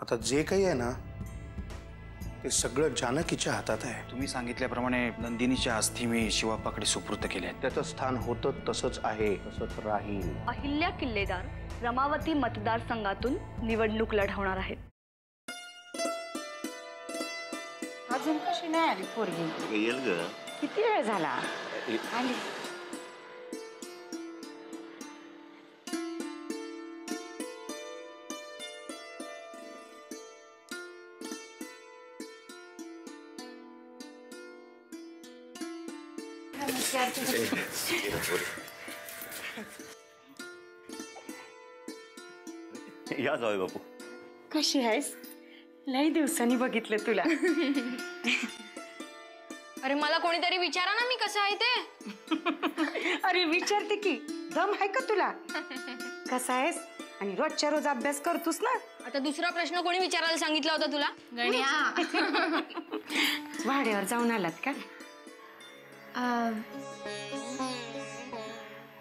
आता जे काही आहे ना ते सगळं जानकीच्या हातात आहे. तुम्ही सांगितल्याप्रमाणे नंदिनीच्या अस्थी मी शिवाप्पाकडे सुपूर्द केल्या. त्याचं स्थान होतं तसंच आहे, तसंच राहील. अहिल्या किल्लेदार रमावती मतदारसंघातून निवडणूक लढवणार आहेत. अजून कशी नाही आली पोरगी? येईल ग. किती वेळ झाला आली? या जाऊया बापू. कशी आहेस? लई दिवसांनी बघितलं तुला. अरे मला कोणीतरी विचारा ना मी कसं आहे ते. अरे विचारते की, दम आहे का तुला? कसा आहेस? आणि रोजच्या रोज अभ्यास करतोस ना? आता दुसरा प्रश्न कोणी विचारायला सांगितला होता तुला? गण्या. वाड्यावर जाऊन आलात का?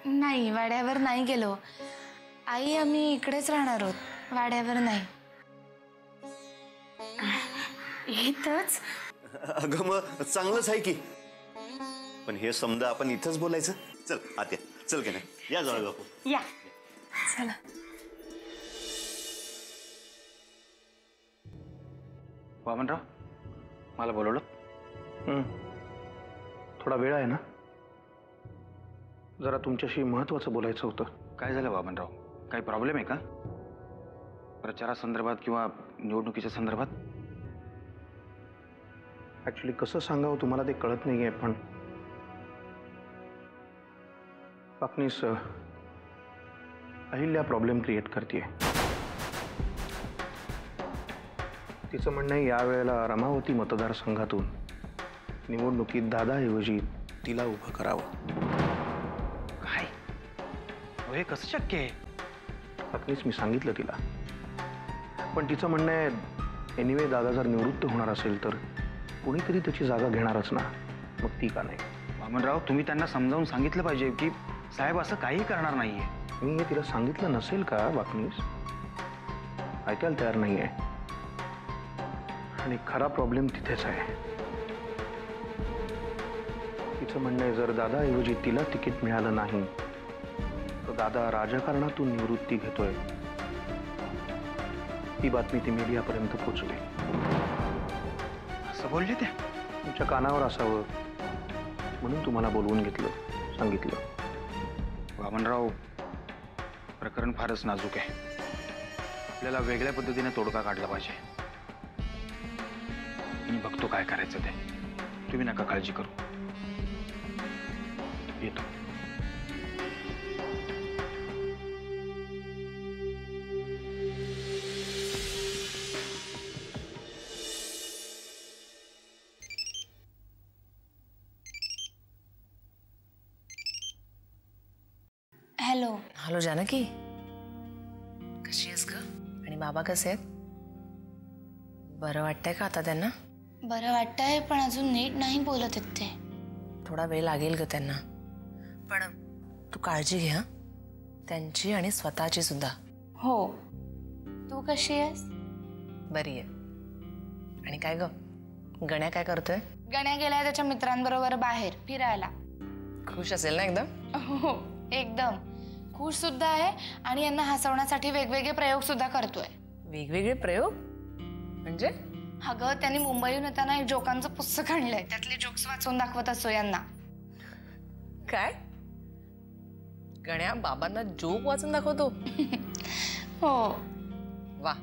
नाही, वाड्यावर नाही गेलो. आई आम्ही इकडेच राहणार आहोत, वाड्यावर नाही. इथंच? अगं मग चांगलंच आहे की. पण हे समजा आपण इथंच बोलायचं. चल आत्या, चल की नाही. या जाऊया बापू. या चला. वामनराव, मला बोलवलं? थोडा वेळ आहे ना? जरा तुमच्याशी महत्वाचं बोलायचं होतं. काय झालं वामनराव? काही प्रॉब्लेम आहे का? प्रचारासंदर्भात किंवा निवडणुकीच्या संदर्भात? ऍक्च्युली कसं सांगावं तुम्हाला ते कळत नाहीये, पण पाकनीस अहिल्या प्रॉब्लेम क्रिएट करते. तिचं म्हणणं आहे यावेळेला रमावती मतदारसंघातून निवडणुकीत दादाऐवजी तिला उभं करावं. काय? हे कसं शक्य आहे? पाकनीस मी सांगितलं तिला, पण तिचं म्हणणं आहे एनिवे दादा जर निवृत्त होणार असेल तर कोणीतरी त्याची जागा घेणारच ना, मग ती का नाही? वामनराव, तुम्ही त्यांना समजावून सांगितलं पाहिजे की साहेब असं काही करणार नाहीये. मी हे तिला सांगितलं नसेल का वाकनीस? ऐकायला तयार नाहीये. आणि खरा प्रॉब्लेम तिथेच आहे. तिचं म्हणणं आहे जर दादाऐवजी तिला तिकीट मिळालं नाही तर दादा राजकारणातून निवृत्ती घेतोय. ती बातमी ती मीडियापर्यंत पोहोचली. असं बोलले ते? तुमच्या कानावर असावं म्हणून तुम्हाला बोलवून घेतलं, सांगितलं. वामनराव, प्रकरण फारच नाजूक आहे. आपल्याला वेगळ्या पद्धतीने तोडगा काढला पाहिजे. मी बघतो काय करायचं ते. तुम्ही नका काळजी करू. येतो. हॅलो. हॅलो जानकी, कशी आहेस ग? आणि बाबा कसे आहेत? बरं वाटतंय का आता त्यांना? बरं वाटतंय, पण अजून नीट नाही बोलत आहेत ते. थोडा वेळ लागेल ग त्यांना, पण तू काळजी घे. त्यांची आणि स्वतःची सुद्धा. हो. तू कशी आहेस? बरी आहे. आणि काय ग, गण्या काय करतोय? गण्या गेलाय त्याच्या मित्रांबरोबर बाहेर फिरायला. खुश असेल ना एकदम? हो, एकदम खुश सुद्धा आहे. आणि यांना हसवण्यासाठी वेगवेगळे प्रयोग सुद्धा करतोय. वेगवेगळे प्रयोग म्हणजे? अगं, त्यांनी मुंबईहून येताना एक जोकांचं पुस्तक आणलंय. त्यातले जोक्स वाचून दाखवत असतो यांना. काय? गण्या बाबांना जोक वाचून दाखवतो? हो. वा.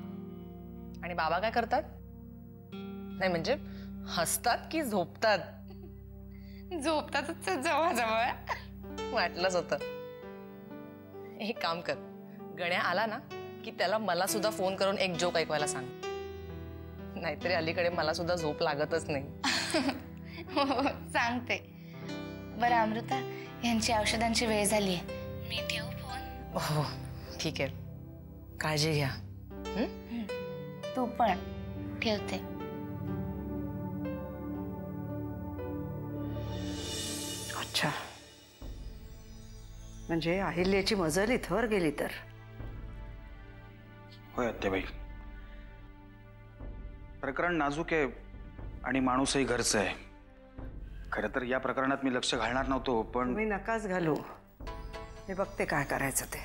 आणि बाबा काय करतात? नाही म्हणजे हसतात की झोपतात? झोपतातच जवळजवळ. वाटलंच होतं. एक काम कर, गण्या आला ना की त्याला मला सुद्धा फोन करून एक जोक ऐकवायला सांग. नाहीतरी अलीकडे मला सुद्धा झोप लागतच नाही. हो, सांगते. बरं अमृता, यांची औषधांची वेळ झालीये. मी ठेवू फोन? हो ठीक आहे. काळजी घ्या. तू पण. ठेवते. अच्छा, म्हणजे अहिल्याची मजल इथवर गेली तर? होय आत्याबाई. प्रकरण नाजूक आहे आणि माणूसही घरचं आहे. खरं तर या प्रकरणात मी लक्ष घालणार नव्हतो, पण तुम्ही नकाच घालू. मी बघते काय करायचं ते.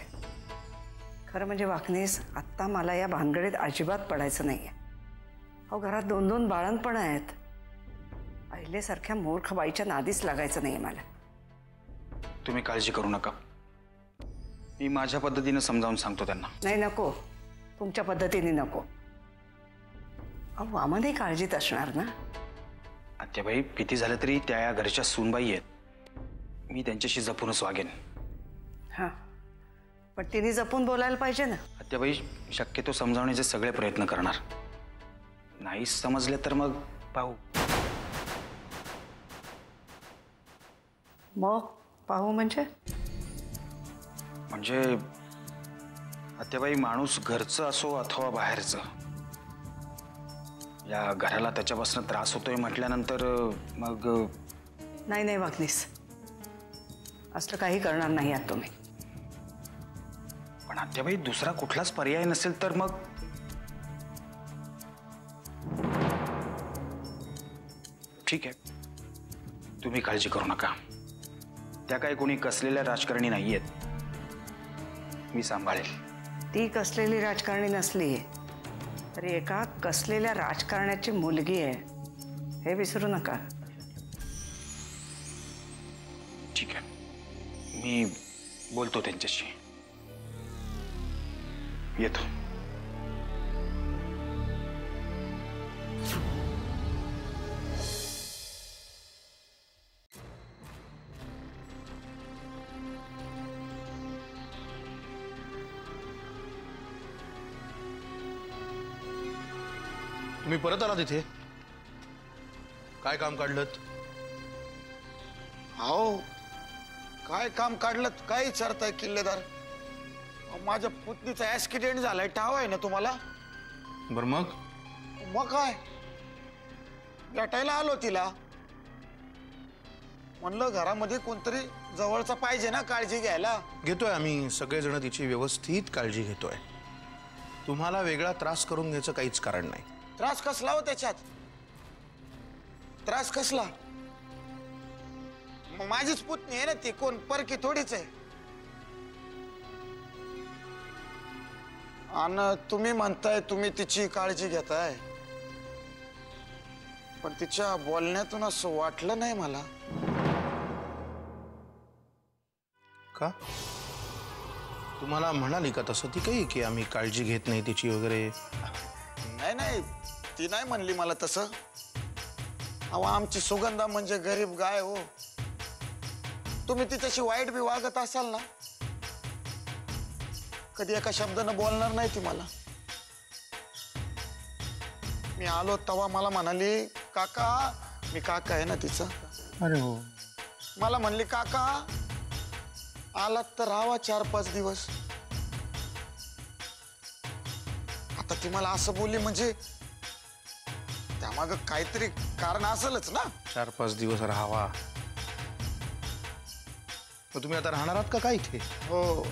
खरं म्हणजे वाकणीस आत्ता मला या भानगडीत अजिबात पडायचं नाहीये. अहो घरात 2-2 बाळंतपण आहेत. अहिलेसारख्या मूर्ख बाईच्या नादीच लागायचं नाहीये मला. तुम्ही काळजी करू नका. मी माझ्या पद्धतीने समजावून सांगतो त्यांना. नाही नको, तुमच्या पद्धतीने नको. अहो आम्हालाही काळजीत असणार ना. आत्याबाई, किती झालं तरी त्या या घरच्या सूनबाई आहेत. मी त्यांच्याशी जपूनच वागेन. हां, पण तिने जपून बोलायला पाहिजे ना. आत्याबाई, शक्यतो समजावण्याचे सगळे प्रयत्न करणार. नाही समजले तर मग पाहू. मग पाहू म्हणजे आत्याबाई, माणूस घरचं असो अथवा बाहेरचं, या घराला त्याच्यापासून त्रास होतोय म्हटल्यानंतर मग नाही नाही वागणीस, असलं काही करणार नाही आहात तुम्ही. पण आत्याबाई, दुसरा कुठलाच पर्याय नसेल तर मग ठीक आहे. तुम्ही काळजी करू नका. त्या काही कोणी कसलेल्या राजकारणी नाहीयेत. मी सांभाळेल. ती कसलेली राजकारणी नसली तरी एका कसलेल्या राजकारण्याची मुलगी आहे, हे विसरू नका. ठीक आहे, मी बोलतो त्यांच्याशी. येतो. तुम्ही परत आला तिथे? काय काम काढलं? हो, काय काम काढलं? काय विचारताय किल्लेदार? अहो, माझ्या पुतणीचा ऍक्सिडेंट झालाय. ठाव आहे ना तुम्हाला? बर मग? मग काय, भेटायला आलो तिला. म्हणलं घरामध्ये कोणतरी जवळचा पाहिजे ना काळजी घ्यायला. घेतोय आम्ही सगळेजण तिची व्यवस्थित काळजी घेतोय. तुम्हाला वेगळा त्रास करून घ्यायचं काहीच कारण नाही. त्रास कसला हो त्याच्यात? त्रास कसला? माझीच पुतणी आहे ना ती, कोण परकी थोडीच आहे. आणि तुम्ही म्हणताय तुम्ही तिची काळजी घेताय, पण तिच्या बोलण्यातून असं वाटलं नाही मला. का? तुम्हाला म्हणाली का तसं ती काही की आम्ही काळजी घेत नाही तिची वगैरे? नाही नाही, ती नाही म्हणली मला तसं. अहो आमची सुगंधा म्हणजे गरीब गाय हो. तुम्ही तिच्याशी वाईट बी वागत असाल ना, कधी एका शब्दानं बोलणार नाही ती मला. मी आलो तेव्हा मला म्हणाली, काका, मी काका आहे ना तिचा. अरे हो. मला म्हणली, काका आलात तर राहावा 4-5 दिवस. आता ती मला असं बोलली म्हणजे त्यामागं काहीतरी कारण असेलच ना. 4-5 दिवस राहावा. मग तुम्ही आता राहणार आहात का काय इथे? हो.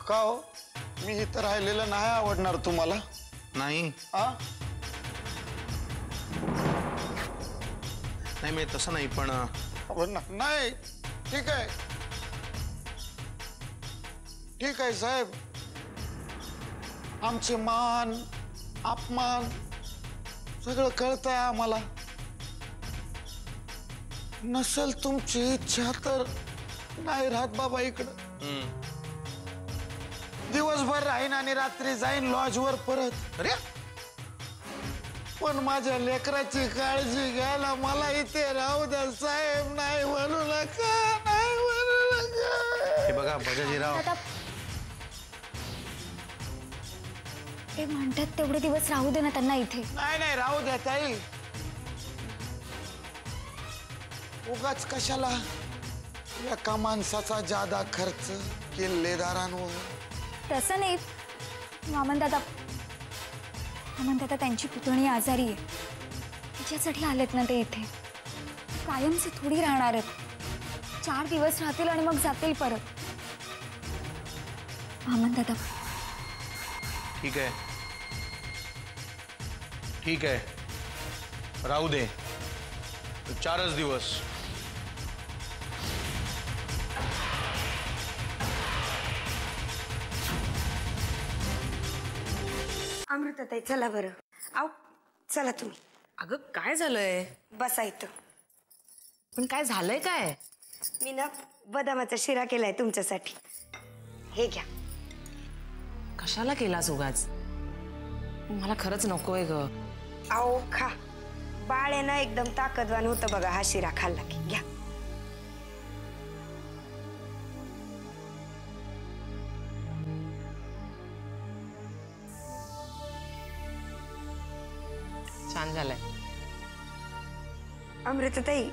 का हो, मी इथं राहिलेलं नाही आवडणार तुम्हाला? नाही नाही, मी तसं नाही, पण नाही. ठीक आहे, ठीक आहे साहेब. आमचे मान अपमान सगळं कळतंय आम्हाला. नसेल तुमची इच्छा तर नाही राहत बाबा इकडं. दिवसभर राहीन आणि रात्री जाईन लॉजवर परत. अरे, पण माझ्या लेकराची काळजी घ्यायला मला इथे राहू द्या साहेब. नाही म्हणू नका, नाही म्हणू नका. हे बघा बजाजीराव, ते म्हणतात तेवढे दिवस राहू दे ना त्यांना इथे. नाही नाही, राहू द्या ताई. उगाच कशाला एका माणसाचा जादा खर्च किल्लेदारांवर. तसं नाही मामन दादा त्यांची पुतणी आजारी आहे, तिच्यासाठी आलेत ना ते इथे. कायमचे थोडी राहणार आहेत. 4 दिवस राहतील आणि मग जातील परत. मामन दादा ठीक आहे, ठीक आहे, राहू दे. 4च दिवस. अमृताताई चला बरं. आव चला तुम्ही. अगं काय झालंय? बसा इथं. पण काय झालंय काय? मी ना बदामाचा शिरा केलाय तुमच्यासाठी. हे घ्या. कशाला केलास उगाच? मला खरंच नकोय ग. आओ खा. बाळ आहे ना एकदम ताकदवान होतं बघा हा शिरा खाल्ला की. घ्या. छान झालंय. अमृताताई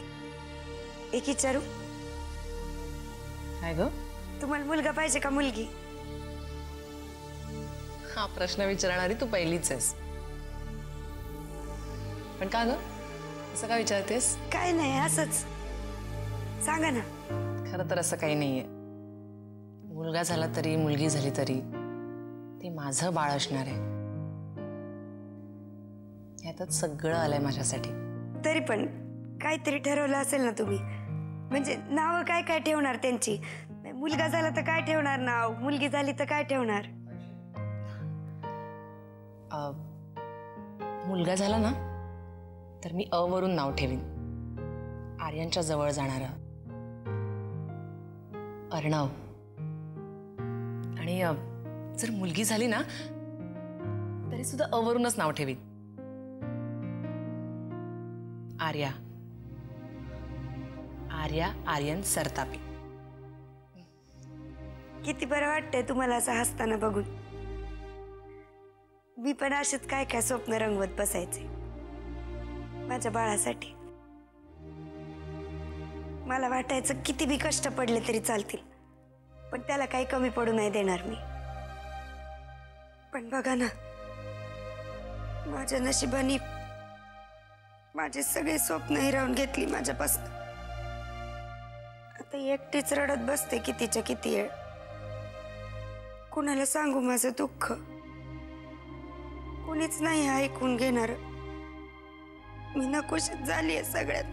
एक विचारू? काय ग? तुम्हाला मुलगा पाहिजे का मुलगी? हा प्रश्न विचारणारी तू पहिलीच आहेस. पण का ग असं का विचारतेस? काय नाही असंच सांगा ना. खरं तर असं काही नाहीये. मुलगा झाला तरी मुलगी झाली तरी ते माझं बाळ असणार आहे. यातच सगळं आलंय माझ्यासाठी. तरी पण काहीतरी ठरवलं असेल ना तुम्ही? म्हणजे नाव काय काय ठेवणार त्यांची? मुलगा झाला तर काय ठेवणार नाव? मुलगी झाली तर काय ठेवणार? मुलगा झाला ना तर मी अ वरून नाव ठेवीन. आर्यनच्या जवळ जाणार अर्णव. आणि जर मुलगी झाली ना तरी सुद्धा अ वरूनच नाव ठेवीन. आर्या. आर्या आर्यन सरतापे. किती बरं वाटतंय तुम्हाला असं हसताना बघून. मी पण असेच काय काय स्वप्न रंगवत बसायचे माझ्या बाळासाठी. मला वाटायचं किती बी कष्ट पडले तरी चालतील पण त्याला काही कमी पडू नाही देणार मी. पण बघा ना माझ्या नशिबाने माझे सगळे स्वप्न हिरावून घेतली माझ्यापासून. आता एकटीच रडत बसते कितीच्या किती वेळ. कुणाला सांगू माझं दुःख? कुणीच नाही ऐकून घेणार. मी नकोशीच झालीये सगळ्यात.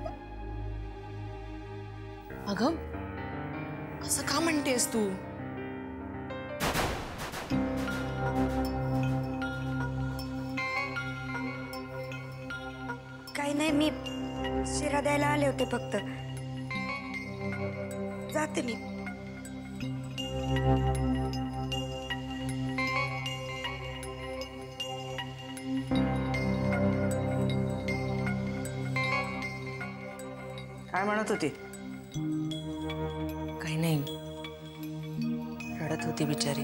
अगं असं का म्हणतेस तू? काही नाही मी शिरा द्यायला आले होते फक्त. जाते मी. काय म्हणत होती? काही नाही, रडत होती बिचारी.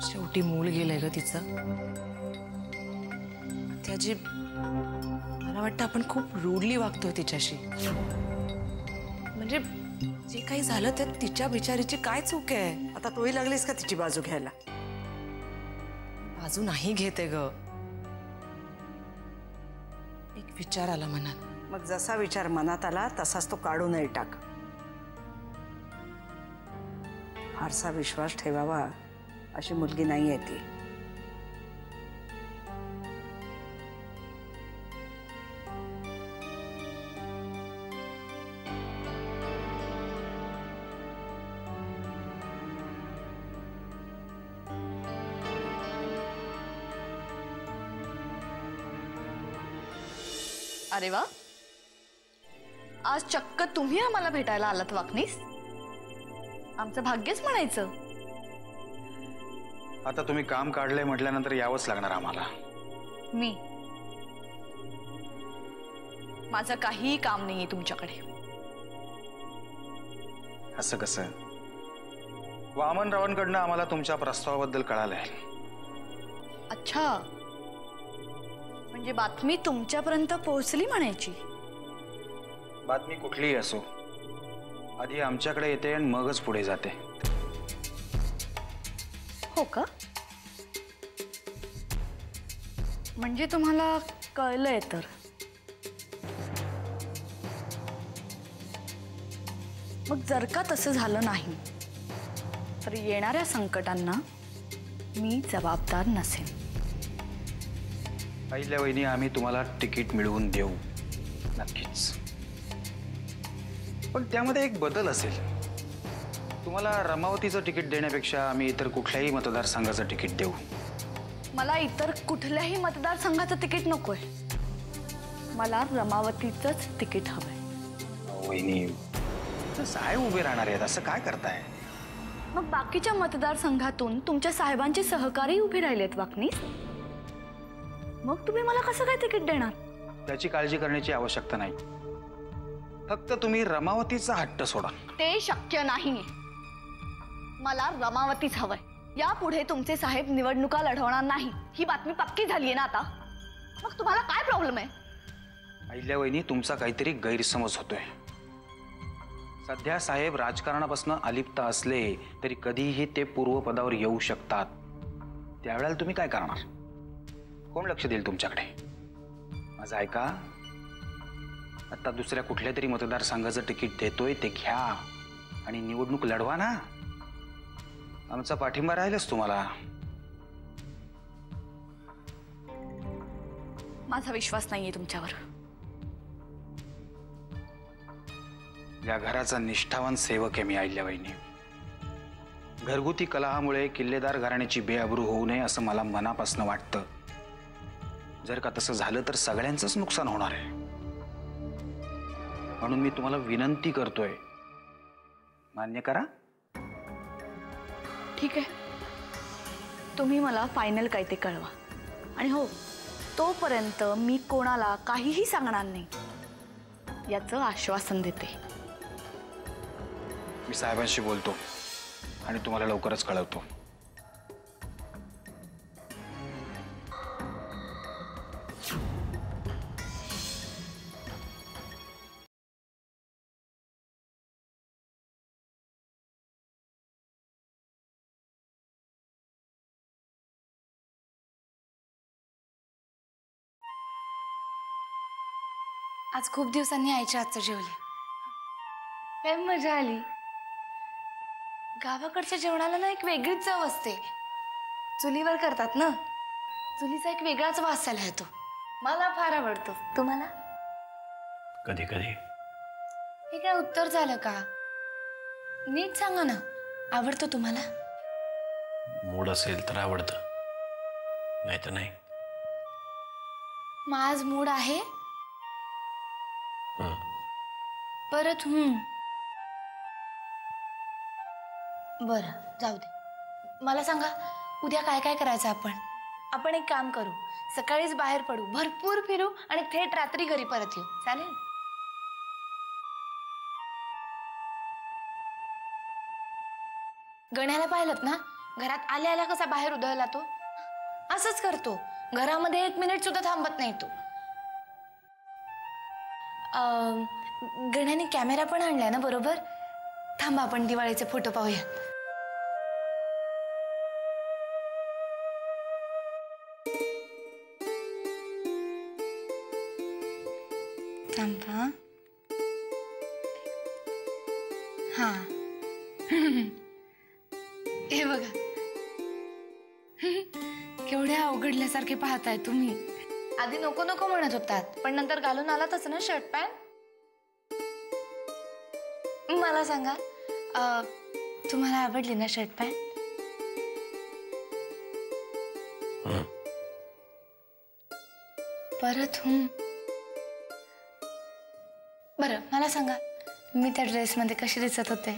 शेवटी मूल गेलंय ग तिचं. त्याची मला वाटतं आपण खूप रूडली वागतोय तिच्याशी. म्हणजे जे काही झालं त्यात तिच्या बिचारीची काय चूक आहे? आता तूही लागलीस का तिची बाजू घ्यायला? बाजू नाही घेते ग. एक विचार आला मनात. मग जसा विचार मनात आला तसाच तो काढूनही टाक. फारसा विश्वास ठेवावा अशी मुलगी नाहीये ती. अरे वा, आज चक्क तुम्ही आम्हाला भेटायला आलात वाकनीस. आमचं भाग्यच म्हणायचं. आता तुम्ही काम काढलंय म्हटल्यानंतर यावंच लागणार आम्हाला. मी माझं काहीही काम नाहीये तुमच्याकडे. असं कसं? वामनरावांकडनं आम्हाला तुमच्या प्रस्तावाबद्दल कळालंय. अच्छा, म्हणजे बातमी तुमच्यापर्यंत पोहोचली म्हणायची. बातमी कुठलीही असो, आधी आमच्याकडे येते आणि मगच पुढे जाते. हो का? म्हणजे तुम्हाला कळलंय तर. मग जर का तसं झालं नाही तर येणाऱ्या संकटांना मी जबाबदार नसेन. पहिल्या वहिनी आम्ही तुम्हाला तिकीट मिळवून देऊ नक्कीच, पण त्यामध्ये एक बदल असेल. तुम्हाला रमावतीचं तिकीट देण्यापेक्षा आम्ही इतर कुठल्याही मतदारसंघाचं तिकीट देऊ. मला इतर कुठल्याही मतदारसंघाचं तिकीट नकोय. मला रमावतीचंच तिकीट हवंय. वहिनी साहेब उभे राहणार आहेत असं काय करताय? मग बाकीच्या मतदारसंघातून तुमच्या साहेबांचे सहकारी उभे राहिलेत वाकनीस. मग तुम्ही मला कसं काय तिकीट देणार? त्याची काळजी करण्याची आवश्यकता नाही. फक्त तुम्ही रमावतीचा हट्ट सोडा. ते शक्य नाही. मला रमावतीच हवंय. यापुढे तुमचे साहेब निवडणुका लढवणार नाही ही बातमी पक्की झालीये ना आता. मग तुम्हाला काय प्रॉब्लेम आहे? अहिल्यावहिनी तुमचा काहीतरी गैरसमज होतोय. सध्या साहेब राजकारणापासून अलिप्त असले तरी कधीही ते पूर्वपदावर येऊ शकतात. त्यावेळेला तुम्ही काय करणार? कोण लक्ष देईल तुमच्याकडे? माझं ऐका, आता दुसऱ्या कुठल्या तरी मतदारसंघाचं तिकीट देतोय ते घ्या आणि निवडणूक लढवा ना. आमचा पाठिंबा राहीलच तुम्हाला. माझा विश्वास नाहीये तुमच्यावर. या घराचा निष्ठावान सेवक आहे मी अहिल्यावहिनी. घरगुती कलहामुळे किल्लेदार घराण्याची बेअब्रू होऊ नये असं मला मनापासून वाटतं. जर का तसं झालं तर सगळ्यांचंच नुकसान होणार आहे. म्हणून मी तुम्हाला विनंती करतोय, मान्य करा. ठीक आहे, तुम्ही मला फायनल काय ते कळवा. आणि हो, तोपर्यंत मी कोणाला काहीही सांगणार नाही याचं आश्वासन देते. मी साहेबांशी बोलतो आणि तुम्हाला लवकरच कळवतो. आज खूप दिवसांनी आईच्या हातचं जेवले. काय मजा आली. गावाकडच्या जेवणाला ना एक वेगळीच चव असते. चुलीवर करतात ना, चुलीचा एक वेगळाच वास आला येतो. मला फार आवडतो. तुम्हाला? कधी कधी. हे काय उत्तर झालं का? नीट सांगा ना, आवडतो तुम्हाला? मूड असेल तर आवडतं, नाही तर नाही. मग आज मूड आहे? परत बरं, जाऊ दे. मला सांगा, उद्या काय काय करायचं आपण एक काम करू. सकाळीच बाहेर पडू, भरपूर फिरू आणि थेट रात्री घरी परत येऊ. चालेल? गण्याला पाहिलं ना, घरात आल्या आल्या कसा बाहेर उधळला तो. असंच करतो. घरामध्ये 1 मिनिट सुद्धा थांबत नाही तो. गण्याने कॅमेरा पण आणलाय ना बरोबर? थांबा, आपण दिवाळीचे फोटो पाहूयात. थांबा. हा हे बघा. केवढ्या अवघडल्यासारखे पाहताय तुम्ही. आधी नको नको म्हणत होतात, पण नंतर घालून आलातच ना शर्ट पॅन्ट. मला सांगा, तुम्हाला आवडली ना शर्ट पॅन्ट? परत बरं, मला सांगा, मी त्या ड्रेसमध्ये कशी दिसत होते?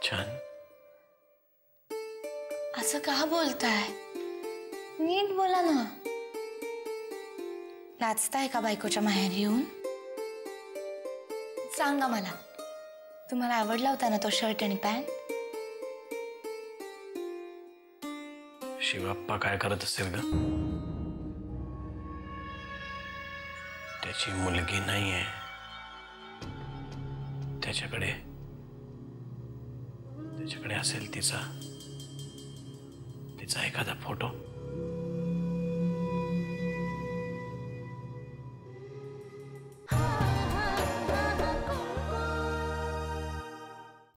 छान. असं का बोलताय? नीट बोला ना. नाचताय का बायकोच्या माहेर येऊन? सांगा मला, तुम्हाला आवडला होता ना तो शर्ट आणि पॅन्ट? शिवाप्पा काय करत असेल ग? त्याची मुलगी नाहीये, त्याच्याकडे असेल तिचा एखादा फोटो.